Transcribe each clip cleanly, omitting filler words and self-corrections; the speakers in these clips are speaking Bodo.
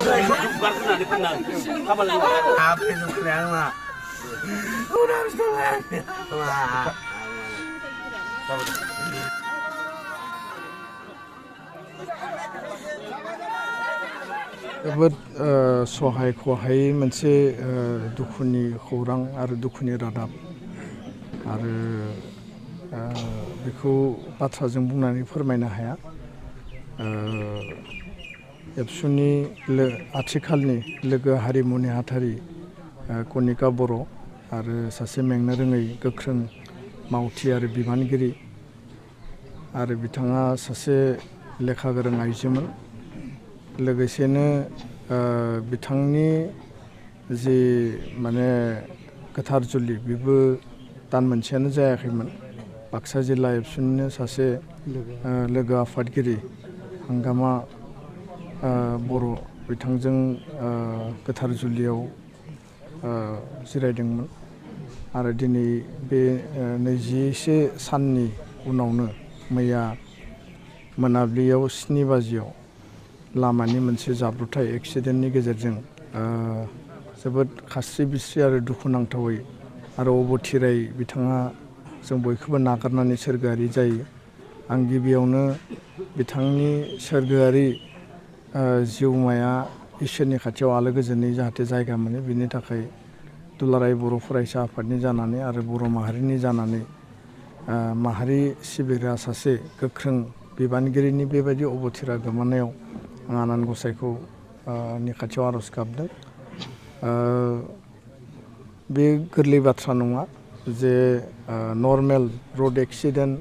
जोबोद सहाय खहाय मोनसे दुखुनि खौरां आरो दुखुनि रादाब आरो बेखौ बाथ्राजों बुंनानै फोरमायनो हाया। एबसुनि आथिखालनि लोगो हारिमु नेहाथारि कनिका बर' आरो सासे मेंनो रोङै गोख्रों मावथि आरो बिबानगिरि आरो बिथाङा सासे लेखा गोरों आइजोमोन। लोगोसेनो बिथांनि जि माने गोथार जुलि बेबो दान मोनसेयानो जायाखैमोन। बाक्सा जिल्ला एबसुनिनो सासे लोगो आफादगिरि हांगामा बर' बिथांजों गोथार जुलियाव जिरायदोंमोन आरो दिनै बे 21 साननि उनावनो मैया मोनाबिलियाव 7 बाजियाव लामानि मोनसे जाब्रबथाय एक्सिडेन्टनि गेजेरजों जोबोद खास्रि बिस्रि आरो दुखुनांथावै आरो अबथिरायै बिथाङा जों बयखौबो नागारनानै सोरगोआरि जायो। आं गिबियावनो बिथांनि सोरगोआरि जिउमाया इसोरनि खाथियाव आलो गोजोनै जाहाथे जायगा मोनो बिनि थाखाय दुलाराय बर' फरायसा आफादनि जानानै आरो बर' माहारिनि जानानै माहारि सिबिग्रा सासे गोख्रों बिबानगिरिनि बेबायदि अबथिरा गोमानायाव आं आनान गसाइखौ नि खाथियाव आर'ज गाबदों। बे गोरलै बाथ्रा नङा जे नर्मेल रड एक्सिडेन्ट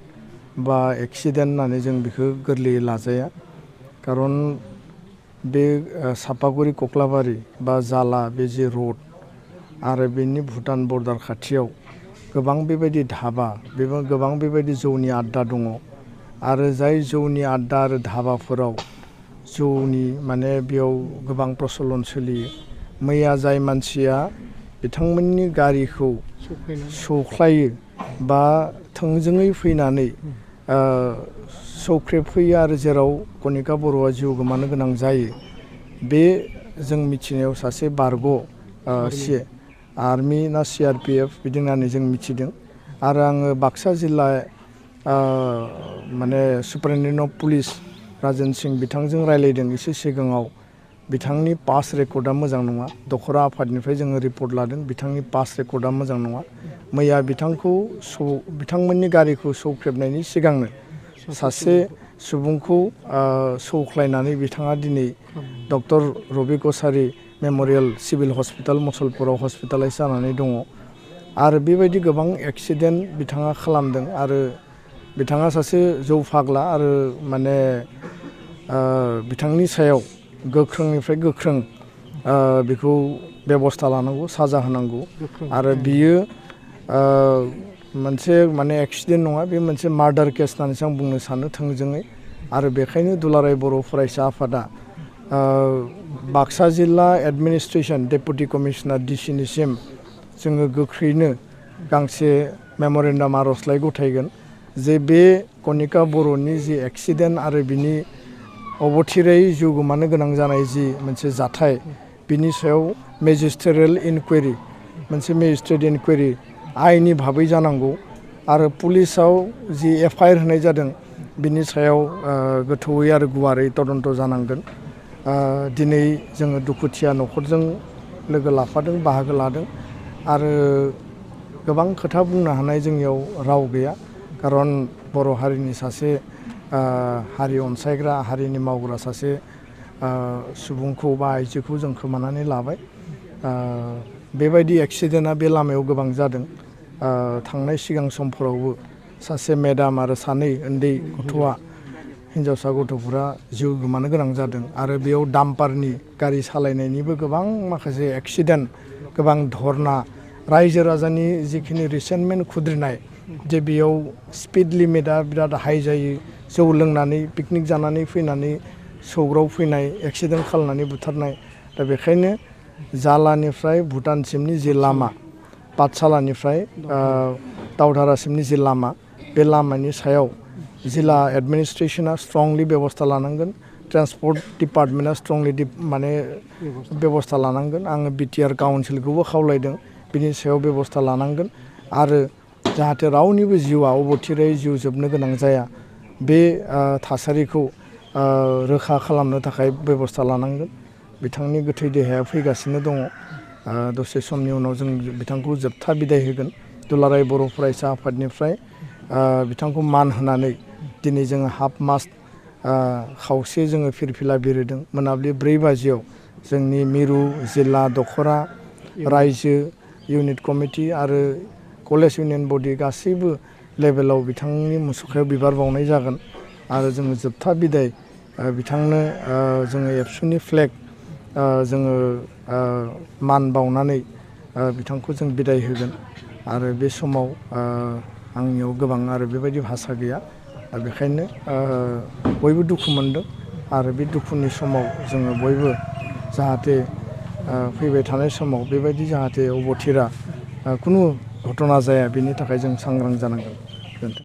बा एक्सिडेन्ट होननानै जों बेखौ गोरलैयै लाजाया। खारन बे सापागुरि कक्लाबारि बा जाला बे जे रड आरो बेनि भुटान बर्डार खाथियाव गोबां बेबायदि धाबा गोबां बेबायदि जौनि आड्डा दङ आरो जाय जौनि आड्डा आरो धाबाफोराव जौनि माने बेयाव गोबां प्रचलन सोलियो। मैया जाय मानसिया बिथांमोननि गारिखौ सौख्लायो बा थोंजोङै फैनानै सौख्रेबफैयो आरो जेराव कनिका बर'आ जिउ गोमानो गोनां जायो बे जों मिथिनायाव सासे बारग' आर्मि ना CRPF बिदि होननानै जों मिथिदों। आरो आङो बाक्सा जिल्ला माने सुपारिनटेन्डेन्ट अफ पुलिस राजेन सिं बिथांजों रायलायदों एसे सिगाङाव। बिथांनि पास रेकर्डआ मोजां नङा। दखरा आफादनिफ्राय जोङो रिपर्ट लादों बिथांनि पास रेकर्डआ मोजां नङा। मैया बिथांमोननि गारिखौ सौख्रेबनायनि सिगांनो सासे सुबुंखौ सौख्लायनानै बिथाङा दिनै डक्टर रबि कसारि मेम'रियेल सिभिल हस्पिटाल मुसलपुराव हस्पिटालाइज जानानै दङ। आरो बेबायदि गोबां एक्सिडेन्ट बिथाङा खालामदों आरो बिथाङा सासे जौ फाग्ला आरो माने बिथांनि सायाव गोख्रोंनिफ्राय गोख्रों बेखौ बेबस्था लानांगौ साजा होनांगौ आरो बियो मोनसे माने एक्सिडेन्ट नङा बे मोनसे मार्डार केस होननानैसो आं बुंनो सानो थोंजोङै। आरो बेखायनो दुलाराय बर' फरायसा आफादा बाक्सा जिल्ला एडमिनिस्ट्रेसन डेपुटि कमिशनार DCनिसिम जोङो गोख्रैनो गांसे मेम'रेन्डाम आर'जलाइ गथायगोन जे बे कनिका बर'नि जि एक्सिडेन्ट आरो बिनि अबथिरायै जिउ गोमानो गोनां जानाय जि मोनसे जाथाय बिनि सायाव मेजिस्ट्रेरियेल इनकुवेरि मोनसे मेजिस्ट्रेट इनकुवेरि आइननि भाबै जानांगौ आरो पुलिसाव जि FIR होनाय जादों बिनि सायाव गोथौयै आरो गुवारै तदन्त जानांगोन। दिनै जोङो दुखुथिया न'खरजों लोगो लाफादों बाहागो लादों आरो गोबां खोथा बुंनो हानाय जोंनियाव राव गैया। खारन बर' हारिनि सासे हारि अनसायग्रा हारिनि मावग्रा सासे सुबुंखौ बा आइजोखौ जों खोमानानै लाबाय। बेबायदि एक्सिडेन्टआ बे लामायाव गोबां जादों। थांनाय सिगां समफोरावबो सासे मेडाम आरो सानै उन्दै गथ'आ हिन्जावसा गथ'फोरा जिउ गोमानो गोनां जादों आरो बेयाव डाम्पारनि गारि सालायनायनिबो गोबां माखासे एक्सिडेन्ट गोबां धरना रायजो राजानि जिखिनि रिसेन्टमेन्ट खुद्रिनाय जे बेयाव स्पिड लिमिटआ बिराद हाइ जायो जौ लोंनानै पिकनिक जानानै फैनानै सौग्राव फैनाय एक्सिडेन्ट खालामनानै बुथारनाय। दा बेखायनो जालानिफ्राय भुटानसिमनि जि लामा पाठसालानिफ्राय दावधारासिमनि जि लामा बे लामानि सायाव जिल्ला एडमिनिस्ट्रेसना स्ट्रंलि बेबस्था लानांगोन। ट्रान्सपर्ट डिपार्टमेन्टआ स्ट्रंलि माने बेबस्था लानांगोन आङो बिटिआर काउन्सिलखौबो खावलायदों बिनि सायाव बेबस्था लानांगोन आरो जाहाथे रावनिबो जिउआ अबथिरायै जिउ जोबनो गोनां जाया बे थासारिखौ रोखा खालामनो थाखाय बेबस्था लानांगोन बिथांनि गोथै देहाया फैगासिनो दङ दसे समनि उनाव जों बिथांखौ जोबथा बिदाय होगोन दुलाराय बर' फरायसा आफादनिफ्राय बिथांखौ मान होनानै दिनै जोङो हाफ मास्ट खावसे जोङो फिरफिला बिरहोदों मोनाबिलि 4 बाजियाव जोंनि मिरु जिल्ला दख'रा रायजो इउनिट कमिटि आरो कलेज इउनियन बडि गासैबो लेभेलाव बिथांनि मुसुखायाव बिबार बावनाय जागोन आरो जोङो जोबथा बिदाय बिथांनो जोङो एबसुनि फ्लेग जोङो मान बावनानै बिथांखौ जों बिदाय होगोन आरो बे समाव आंनियाव गोबां आरो बेबायदि भाषा गैया बेखायनो बयबो दुखु मोनदों आरो बे दुखुनि समाव जोङो बयबो जाहाथे फैबाय थानाय समाव बेबायदि जाहाथे अबथिरा खुनु घटना जाया बेनि थाखाय जों सांग्रां जानांगोन